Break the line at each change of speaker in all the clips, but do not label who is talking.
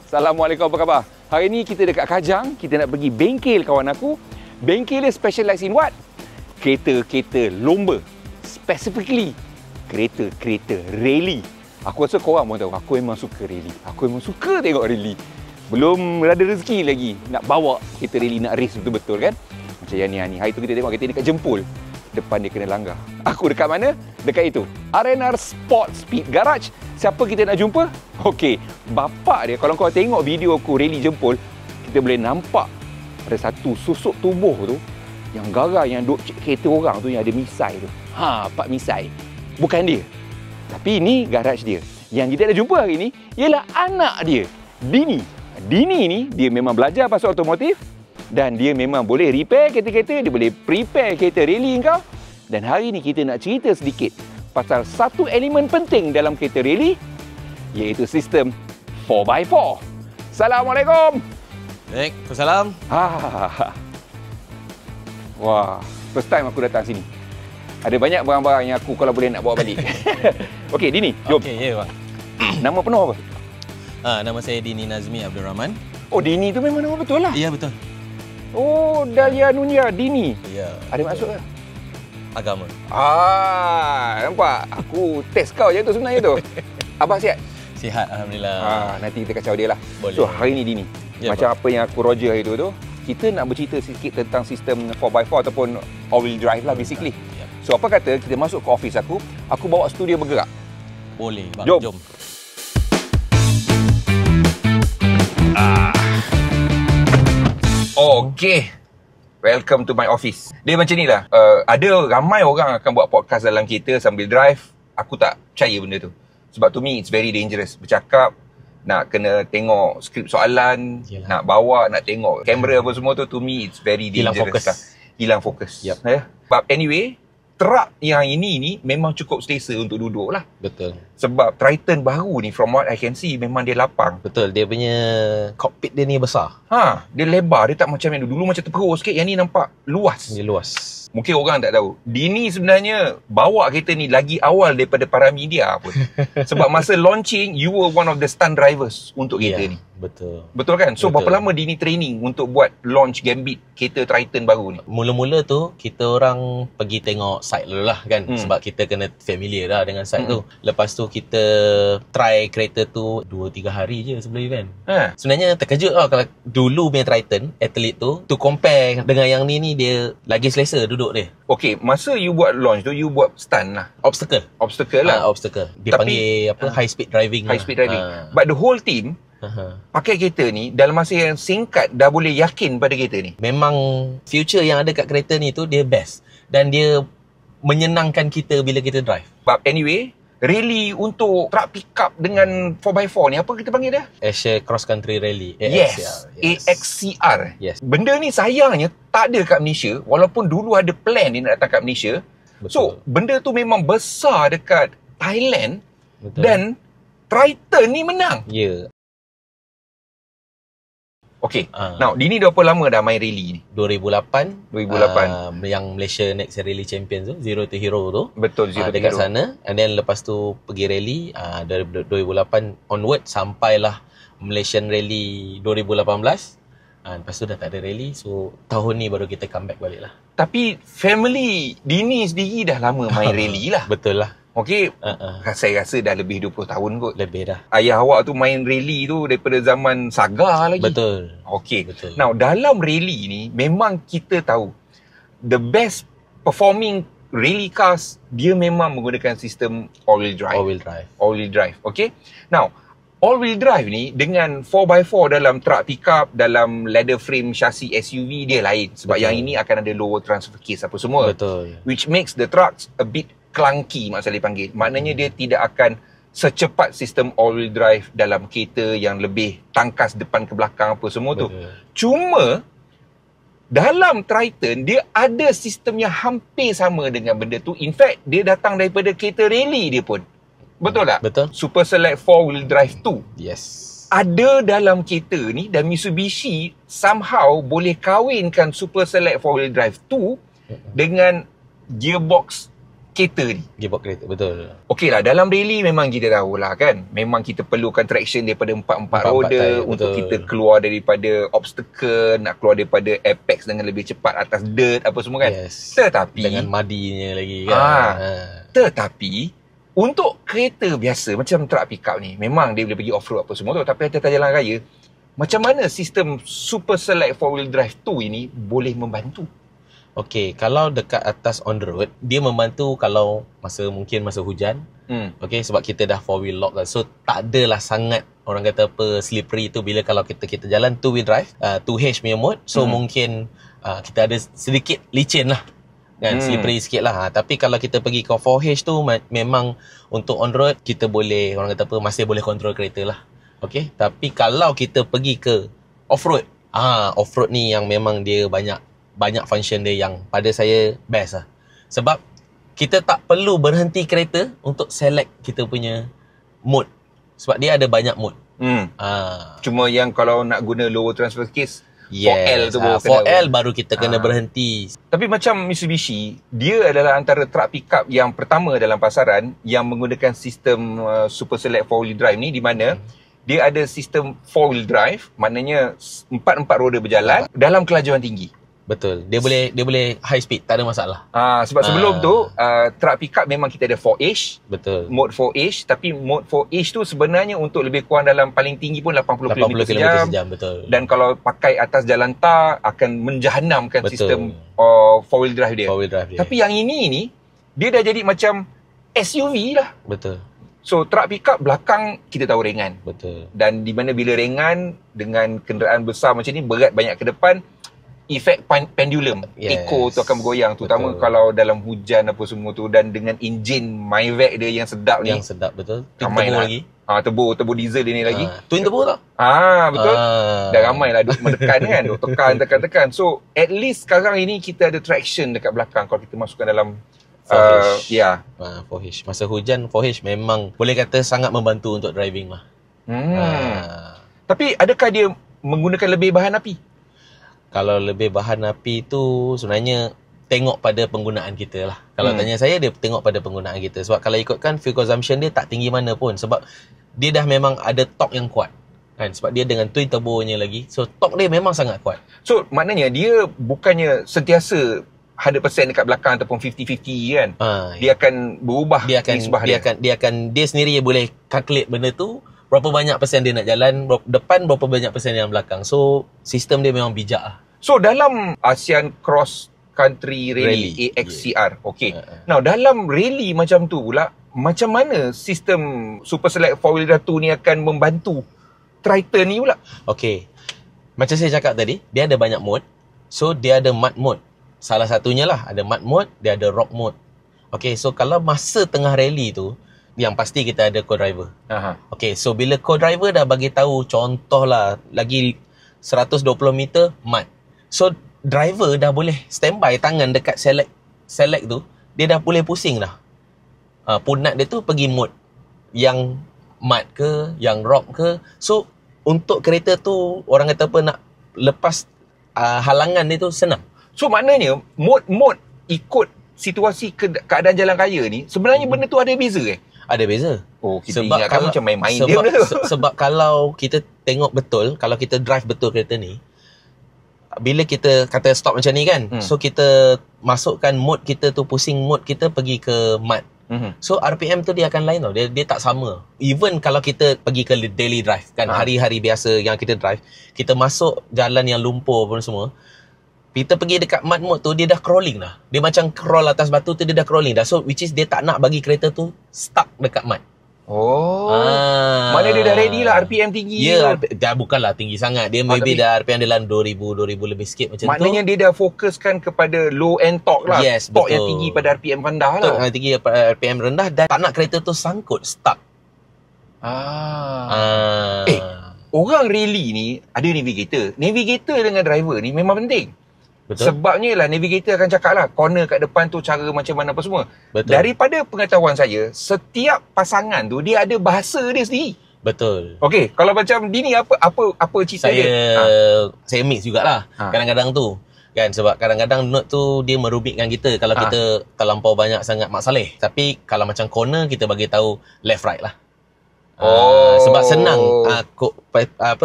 Assalamualaikum, apa khabar? Hari ni kita dekat Kajang, kita nak pergi bengkel kawan aku. Bengkel dia specialize in what? Kereta-kereta lomba. Specifically, kereta-kereta rally. Aku rasa korang pun tahu, aku memang suka rally. Aku memang suka tengok rally. Belum ada rezeki lagi nak bawa kereta rally, nak race betul-betul kan? Macam yang ni. Hari tu kita tengok kereta dekat Jempol. Depan dia kena langgar. Aku dekat mana? Dekat itu. R&R Sport Speed Garage. Siapa kita nak jumpa? Okey, bapak dia, kalau kau tengok video aku rally Jempol, kita boleh nampak ada satu susuk tubuh tu yang garang, yang duk kereta orang tu, yang ada misai tu. Pak misai. Bukan dia. Tapi ini garage dia. Yang kita nak jumpa hari ni ialah anak dia, Dini. Dini ni dia memang belajar pasal otomotif dan dia memang boleh repair kereta-kereta, dia boleh prepare kereta rally kau. Dan hari ni kita nak cerita sedikit pasal satu elemen penting dalam kereta rally, iaitu sistem 4x4. Assalamualaikum.
Waalaikumsalam.
Wah, first time aku datang sini. Ada banyak barang-barang yang aku kalau boleh nak bawa balik. Okey, Dini, jom.
Okey, ya bang.
Nama penuh apa?
Nama saya Dini Nazmi Abdul Rahman.
Oh, Dini tu memang nama betul lah.
Ya, betul.
Oh, Dahlia Nunia Dini.
Ya.
Ada maksud ke?
Agama.
Nampak? Aku test kau je tu sebenarnya tu. Abang sihat?
Sihat, alhamdulillah.
Nanti kita kacau dia lah.
Boleh.
So, hari ni Dini,
Ya,
macam apa yang aku roger hari tu, kita nak bercerita sikit tentang sistem 4x4 ataupun all-wheel drive lah basically.
Ya.
So, apa kata kita masuk ke office aku bawa studio bergerak.
Boleh, bang.
Jom. Okay. Welcome to my office. Dia macam ni lah. Ada ramai orang akan buat podcast dalam kereta sambil drive. Aku tak percaya benda tu. Sebab to me, it's very dangerous. Bercakap, nak kena tengok skrip soalan,
Yalah.
nak bawa, nak tengok kamera apa semua tu, to me, it's very dangerous.
Hilang fokus.
Hilang fokus.
Yep.
But anyway, truck yang ini ni memang cukup selesa untuk duduk lah.
Betul.
Sebab Triton baru ni, from what I can see, memang dia lapang.
Betul, dia punya cockpit dia ni besar.
Dia lebar, dia tak macam yang dulu macam terperus sikit. Yang ni nampak luas.
Dia luas.
Mungkin orang tak tahu. Dini sebenarnya bawa kereta ni lagi awal daripada para media pun. Sebab masa launching, you were one of the stunt drivers untuk kereta ni.
Betul.
Betul kan? So,
Betul.
berapa lama Dini training untuk buat launch Gambit kereta Triton baru ni?
Mula-mula tu, kita orang pergi tengok site dulu lah kan. Sebab kita kena familiar lah dengan site tu. Lepas tu, kita try kereta tu 2-3 hari je sebelum event. Sebenarnya terkejut lah kalau dulu punya Triton, athlete tu, to compare dengan yang ni dia lagi selesa duduk dia.
Okay, masa you buat launch tu, you buat stunt lah.
Obstacle.
Obstacle lah.
Obstacle. Dia panggil apa? High speed driving.
High speed driving. But the whole team pakai kereta ni dalam masa yang singkat dah boleh yakin pada kereta ni.
Memang future yang ada kat kereta ni tu dia best. Dan dia menyenangkan kita bila kita drive.
But anyway, rally untuk truck pickup dengan 4x4 ni, apa kita panggil dia?
Asia Cross Country Rally.
Yes. AXCR.
Yes.
Benda ni sayangnya tak ada kat Malaysia. Walaupun dulu ada plan dia nak datang kat Malaysia.
Betul.
So, benda tu memang besar dekat Thailand.
Betul.
Dan Triton ni menang.
Ya.
Okay. Now, Dini dah berapa lama dah main rally ni?
2008.
2008.
Yang Malaysia Next Rally Champions tu, Zero to Hero tu.
Betul, Zero to
dekat
Hero.
sana. And then lepas tu pergi rally. Dari 2008 onward sampailah Malaysian Rally 2018. Lepas tu dah tak ada rally. So tahun ni baru kita comeback balik lah.
Tapi family Dini sendiri dah lama main rally lah.
Betul lah.
Okay. Saya rasa dah lebih 20 tahun kot.
Lebih dah.
Ayah awak tu main rally tu daripada zaman Saga lagi.
Betul.
Okay.
Betul.
Now, dalam rally ni, memang kita tahu the best performing rally cars, dia memang menggunakan sistem all-wheel drive.
All-wheel drive.
All-wheel drive. Okay. Now, all-wheel drive ni dengan 4x4 dalam truck pickup, dalam ladder frame chassis SUV, dia lain. Sebab yang ini akan ada lower transfer case apa semua.
Betul.
Which makes the trucks a bit clunky, Mak Saleh panggil. Maknanya dia tidak akan secepat sistem all-wheel drive dalam kereta yang lebih tangkas depan ke belakang apa semua tu. Cuma dalam Triton dia ada sistem yang hampir sama dengan benda tu. In fact, dia datang daripada kereta rally dia pun. Betul tak?
Betul.
Super Select 4-wheel drive 2.
Yes.
Ada dalam kereta ni, dan Mitsubishi somehow boleh kahwinkan Super Select 4-wheel drive 2 dengan gearbox kereta ni.
Gearbox kereta, betul.
Okey lah, dalam rally memang kita tahulah kan, memang kita perlukan traction daripada empat roda tayar, untuk kita keluar daripada obstacle, nak keluar daripada apex dengan lebih cepat atas dirt apa semua kan.
Yes.
Tetapi
dengan madinya lagi kan.
Tetapi untuk kereta biasa macam truck pickup ni, memang dia boleh pergi off-road apa semua tu, tapi atas jalan raya, macam mana sistem Super Select 4-wheel drive 2 ini boleh membantu?
Okey, kalau dekat atas on the road, dia membantu kalau mungkin masa hujan. Okey, sebab kita dah 4-wheel lock kan. So tak adalah sangat orang kata apa slippery tu bila kalau kita jalan 2-wheel drive, 2H punya mode. So mungkin kita ada sedikit licin lah. Kan, slippery sikit lah. Tapi kalau kita pergi ke 4H tu, memang untuk on road kita boleh, orang kata apa, masih boleh control kereta lah. Okey, tapi kalau kita pergi ke off-road, off-road ni yang memang dia banyak function dia yang pada saya best lah. Sebab kita tak perlu berhenti kereta untuk select kita punya mode. Sebab dia ada banyak mode.
Cuma yang kalau nak guna lower transfer case, 4L tu
4L baru kita kena berhenti.
Tapi macam Mitsubishi, dia adalah antara truck pickup yang pertama dalam pasaran yang menggunakan sistem Super Select 4-wheel drive ni, di mana dia ada sistem 4-wheel drive, maknanya empat roda berjalan dalam kelajuan tinggi.
Betul. Dia boleh high speed, tak ada masalah.
Sebab sebelum tu truck pickup memang kita ada 4H.
Betul.
Mode 4H, tapi mode 4H tu sebenarnya untuk lebih kurang dalam paling tinggi pun 80 km sejam.
Betul.
Dan kalau pakai atas jalan tar akan menjahanamkan sistem 4-wheel drive dia. Tapi yang ini ni dia dah jadi macam SUV lah.
Betul.
So truck pickup belakang kita tahu ringan.
Betul.
Dan di mana bila ringan dengan kenderaan besar macam ni, berat banyak ke depan, efek pendulum, echo tu akan bergoyang, terutama kalau dalam hujan apa semua tu, dan dengan enjin Mavic dia yang sedap ni.
Yang sedap, betul.
Turbo lagi. Turbo diesel dia ni lagi.
Twin turbo tak?
Betul. Dah ramai lah duk menekan kan, duk tekan. So at least sekarang ini kita ada traction dekat belakang kalau kita masukkan dalam
4H. Masa hujan 4H memang boleh kata sangat membantu untuk driving lah.
Tapi adakah dia menggunakan lebih bahan api?
Kalau lebih bahan api tu sebenarnya tengok pada penggunaan kita lah. Kalau tanya saya, dia tengok pada penggunaan kita. Sebab kalau ikutkan fuel consumption dia tak tinggi mana pun. Sebab dia dah memang ada torque yang kuat kan. Sebab dia dengan twin turbonya lagi. So torque dia memang sangat kuat.
So maknanya dia bukannya sentiasa 100% dekat belakang ataupun 50-50 kan. Dia akan berubah dia sendiri boleh calculate benda tu. Berapa banyak persen dia nak jalan depan, berapa banyak persen yang belakang. So sistem dia memang bijak lah. So dalam ASEAN Cross Country Rally. AXCR, okay. Now dalam rally macam tu pula, macam mana sistem Super Select 4-wheel drive 2 ni akan membantu Triton ni pula? Okay,
macam saya cakap tadi, dia ada banyak mode. So dia ada mud mode. Salah satunya lah, ada mud mode, dia ada rock mode. Okay, so kalau masa tengah rally tu, yang pasti kita ada co-driver. Okay, so bila co-driver dah bagi tahu, contohlah lagi 120 meter mud. So driver dah boleh standby tangan dekat select tu, dia dah boleh pusing dah. Punat dia tu pergi mode yang mud ke, yang rock ke. So untuk kereta tu, orang kata apa, nak lepas halangan dia tu senang.
So maknanya mode ikut situasi keadaan jalan raya ni, sebenarnya benda tu ada beza
Ada beza.
Kita ingatkan macam main-main dia benda tu.
Sebab kalau kita tengok betul, kalau kita drive betul kereta ni, bila kita kata stop macam ni kan, so kita masukkan mode kita tu, pusing mode kita pergi ke mud. So RPM tu dia akan lain tau. Dia tak sama. Even kalau kita pergi ke daily drive kan, hari-hari biasa yang kita drive, kita masuk jalan yang lumpur pun semua, kita pergi dekat mud mode tu, dia dah crawling dah. Dia macam crawl atas batu tu, dia dah crawling dah. So which is dia tak nak bagi kereta tu stuck dekat mud.
Mana dia dah ready lah, RPM tinggi.
Dah bukanlah tinggi sangat. Dia maybe dah RPM dalam 2000 lebih sikit macam tu.
Maknanya dia dah fokuskan kepada low end torque lah.
Yes,
torque yang tinggi pada RPM rendah lah.
Torque yang tinggi pada RPM rendah, dan tak nak kereta tu sangkut, stuck.
Orang rally ni ada navigator. Navigator dengan driver ni memang penting. Betul. Sebabnya lah navigator akan cakap lah corner kat depan tu cara macam mana apa semua. Betul. Daripada pengetahuan saya, setiap pasangan tu dia ada bahasa dia sendiri.
Betul.
Okey, kalau macam Dini apa cerita dia?
Saya mix jugalah. Kadang-kadang tu Kan sebab kadang-kadang note tu dia merubikkan kita kalau kita terlampau banyak sangat mak saleh. Tapi kalau macam corner kita bagi tahu left right lah. Sebab senang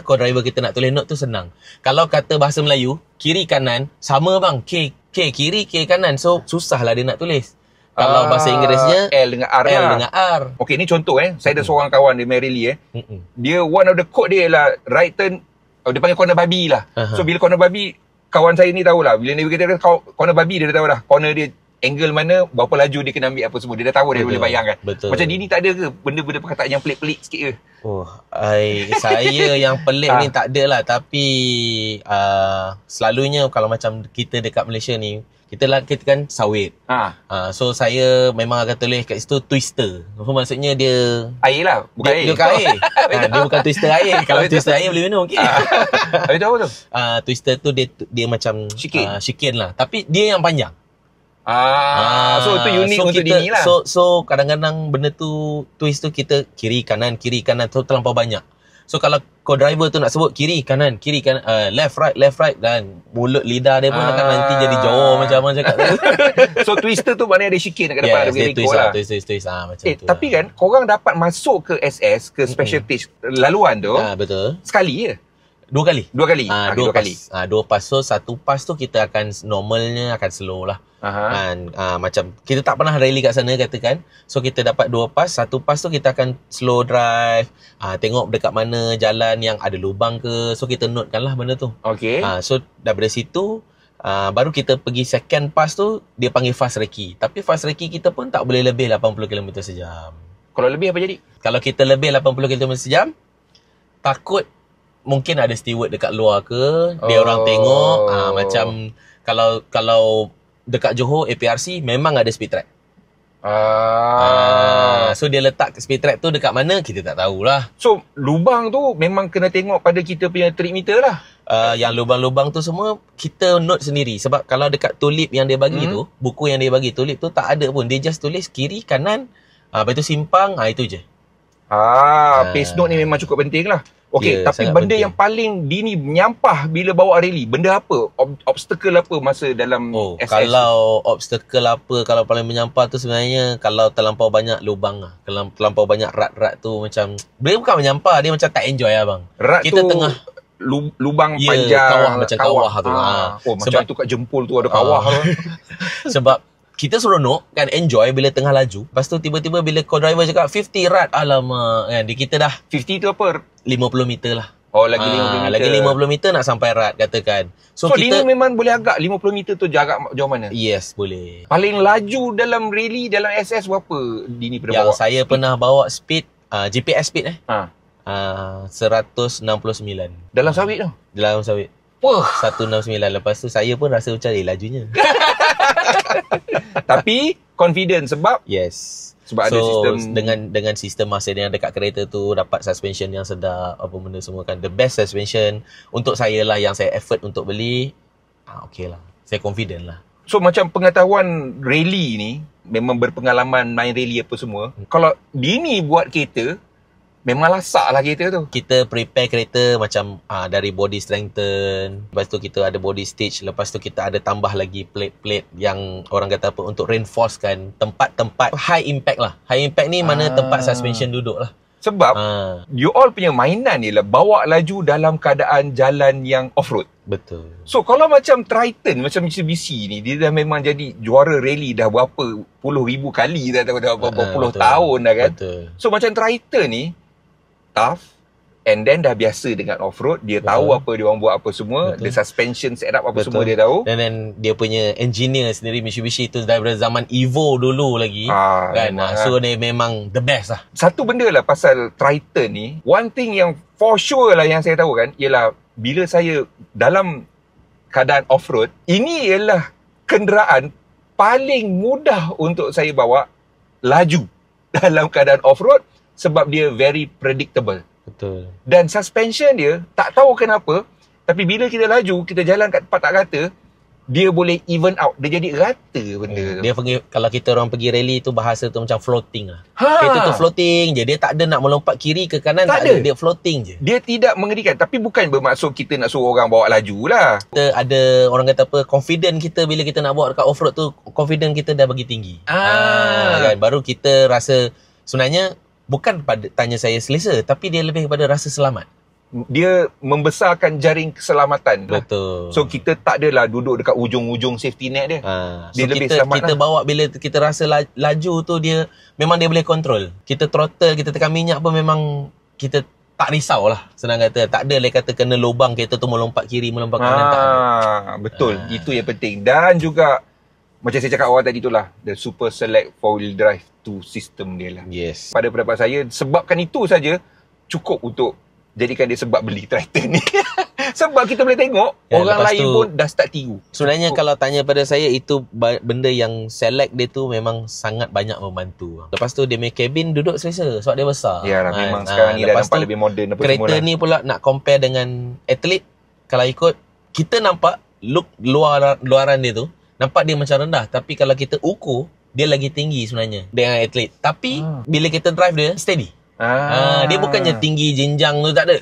co-driver kita nak tulis note tu senang. Kalau kata bahasa Melayu, kiri kanan sama bang, K kiri, K kanan. So susah lah dia nak tulis. Kalau bahasa Inggerisnya
L dengan R
L
lah.
dengan R.
Okey, ni contoh Saya ada seorang kawan dia Merrily Dia one of the code dia lah right turn, dia panggil corner babi lah. So bila corner babi, kawan saya ni tahulah. Bila navigator dia corner babi, dia dah tahu dah corner dia angle mana, berapa laju dia kena ambil apa semua. Dia dah tahu, dia boleh bayangkan.
Betul.
Macam Dini tak ada ke benda-benda perkataan yang pelik-pelik sikit ke?
Saya yang pelik ni tak ada lah. Tapi selalunya kalau macam kita dekat Malaysia ni, kita kan sawit. So saya memang akan tulis kat situ twister. So maksudnya dia
air lah, bukan air.
Dia bukan air. Dia bukan twister air. Kalau twister air boleh minum okey.
Habis tu apa tu?
Twister tu dia macam shikin lah. Tapi dia yang panjang.
So itu unik untuk Dini lah.
So kadang-kadang benda tu twist tu kita kiri kanan tu terlampau banyak. So kalau co-driver tu nak sebut kiri kanan left right dan mulut lidah dia pun akan nanti jadi Jawa macam abang cakap tu.
So twister tu maknanya ada shikin kat depan,
dia twist lah. Twist macam tu.
Tapi kan korang dapat masuk ke SS, ke special stage laluan tu.
Betul.
Sekali je.
Dua kali.
Dua kali.
Dua pas. So satu pas tu kita akan normalnya akan slow lah. Macam kita tak pernah rally kat sana katakan. So kita dapat dua pas. Satu pas tu kita akan slow drive. Tengok dekat mana jalan yang ada lubang ke. So kita notekan lah benda tu.
Okay.
So daripada situ baru kita pergi second pass tu, dia panggil fast recce. Tapi fast recce kita pun tak boleh lebih 80 km sejam.
Kalau lebih apa jadi?
Kalau kita lebih 80 km sejam, takut mungkin ada steward dekat luar ke, dia orang tengok. Macam kalau dekat Johor APRC memang ada speed trap. So dia letak speed trap tu dekat mana kita tak tahulah.
So lubang tu memang kena tengok pada kita punya trip meter lah.
Yang lubang-lubang tu semua kita note sendiri. Sebab kalau dekat tulip yang dia bagi tu, buku yang dia bagi tulip tu tak ada pun. Dia just tulis kiri kanan, lepas tu simpang, itu je.
Pace note ni memang cukup penting lah. Okey, tapi benda
penting
yang paling Dini menyampah bila bawa rally, benda apa? Obstacle apa masa dalam SS?
Kalau obstacle apa, kalau paling menyampah tu sebenarnya kalau terlampau banyak lubang lah. Kalau terlampau banyak rat-rat tu macam, dia bukan menyampah, dia macam tak enjoy lah bang.
Rat
kita
tu
tengah
lubang panjang,
kawah macam kawah tu.
Macam tu kat jempol tu ada kawah tu.
Sebab kita seronok kan, enjoy bila tengah laju. Lepas tu tiba-tiba bila co-driver cakap 50 rat, alamak kan, kita dah
50 tu apa?
50 meter lah.
Lagi 50 meter.
Lagi 50 meter nak sampai rat katakan. So
Dini
kita
memang boleh agak 50 meter tu jarak jauh mana?
Yes, boleh.
Paling laju dalam rally, dalam SS berapa Dini pernah
yang
bawa?
Yang saya pernah bawa speed, GPS speed 169.
Dalam sawit tu?
Dalam sawit. 169. Lepas tu saya pun rasa macam lajunya. Tapi
confident sebab sebab ada sistem,
dengan sistem masa yang dekat kereta tu, dapat suspension yang sedap, apa benda semua kan, the best suspension untuk saya lah, yang saya effort untuk beli. Okay lah, saya confident lah.
So macam pengetahuan rally ni, memang berpengalaman main rally apa semua. Kalau Dini buat kereta, memang lasak lah kereta tu.
Kita prepare kereta macam dari body strengthen. Lepas tu kita ada body stitch. Lepas tu kita ada tambah lagi plate-plate yang orang kata apa, untuk reinforcekan tempat-tempat high impact lah. High impact ni mana tempat suspension duduk lah.
Sebab you all punya mainan ni lah bawa laju dalam keadaan jalan yang off-road.
Betul.
So kalau macam Triton, macam Mitsubishi ni, dia dah memang jadi juara rally dah berapa puluh ribu kali dah berapa puluh tahun dah kan. Betul. So macam Triton ni tough, and then dah biasa dengan off-road, dia tahu apa dia orang buat apa semua. The suspension setup apa semua dia tahu.
Dan then dia punya engineer sendiri Mitsubishi tu daripada zaman Evo dulu lagi kan. So dia memang the best lah.
Satu benda lah pasal Triton ni, one thing yang for sure lah yang saya tahu kan, ialah bila saya dalam keadaan off-road, ini ialah kenderaan paling mudah untuk saya bawa laju dalam keadaan off-road. Sebab dia very predictable.
Betul.
Dan suspension dia, tak tahu kenapa, tapi bila kita laju, kita jalan kat tempat tak kata, dia boleh even out. Dia jadi rata benda tu.
Dia pergi, kalau kita orang pergi rally tu, bahasa tu macam floating lah. Kereta tu floating je. Dia tak ada nak melompat kiri ke kanan, tak ada. Dia floating je.
Dia tidak mengerikan. Tapi bukan bermaksud kita nak suruh orang bawa laju lah.
Kita ada, orang kata apa, confident kita bila kita nak bawa dekat off-road tu, confident kita dah bagi tinggi. Kan? Baru kita rasa, sebenarnya bukan pada tanya saya selesa, tapi dia lebih kepada rasa selamat.
Dia membesarkan jaring keselamatan.
Betul.
So kita tak adalah duduk dekat ujung-ujung safety net dia.
Dia so lebih selamat kita bawa bila kita rasa laju tu, dia memang dia boleh kontrol. Kita throttle, kita tekan minyak pun memang kita tak risau lah. Senang kata, tak ada kata kena lubang kereta tu melompat kiri, melompat kanan, tak ada.
Betul. Itu yang penting. Dan juga macam saya cakap awal tadi tu lah, the Super Select 4-wheel drive tu sistem dia lah.
Yes.
Pada pendapat saya, sebabkan itu saja cukup untuk jadikan dia sebab beli Triton ni. Sebab kita boleh tengok orang lain pun dah start tiru.
Sebenarnya kalau tanya pada saya, itu benda yang Select dia tu memang sangat banyak membantu. Lepas tu dia punya cabin duduk selesa sebab dia besar.
Ya lah, memang sekarang ni dah nampak lebih moden apa
kereta
semua lah.
Ni pula nak compare dengan Athlete, kalau ikut kita nampak look luaran dia tu, nampak dia macam rendah, tapi kalau kita ukur dia lagi tinggi sebenarnya dengan Athlete. Tapi bila kita drive dia steady. Dia bukannya tinggi jenjang tu, tak ada.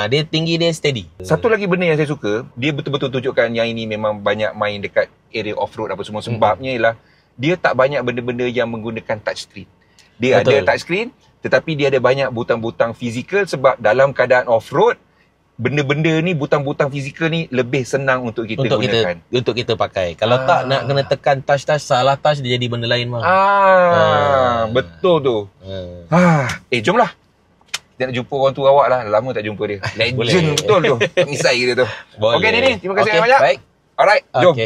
Dia tinggi, dia steady.
Satu lagi benda yang saya suka, dia betul-betul tunjukkan yang ini memang banyak main dekat area off-road apa semua. Sebabnya ialah dia tak banyak benda-benda yang menggunakan touchscreen. Dia ada touchscreen, tetapi dia ada banyak butang-butang fizikal. Sebab dalam keadaan off-road, benda-benda ni, butang-butang fizikal ni lebih senang untuk kita gunakan.
Untuk kita pakai. Kalau tak nak kena tekan touch, salah touch, dia jadi benda lain mah.
Betul tu. Jomlah. Kita nak jumpa orang tu awak lah. Lama tak jumpa dia. Legend betul tu. Misai kita tu. Okey Denny, terima kasih banyak.
Baik.
Alright, jom.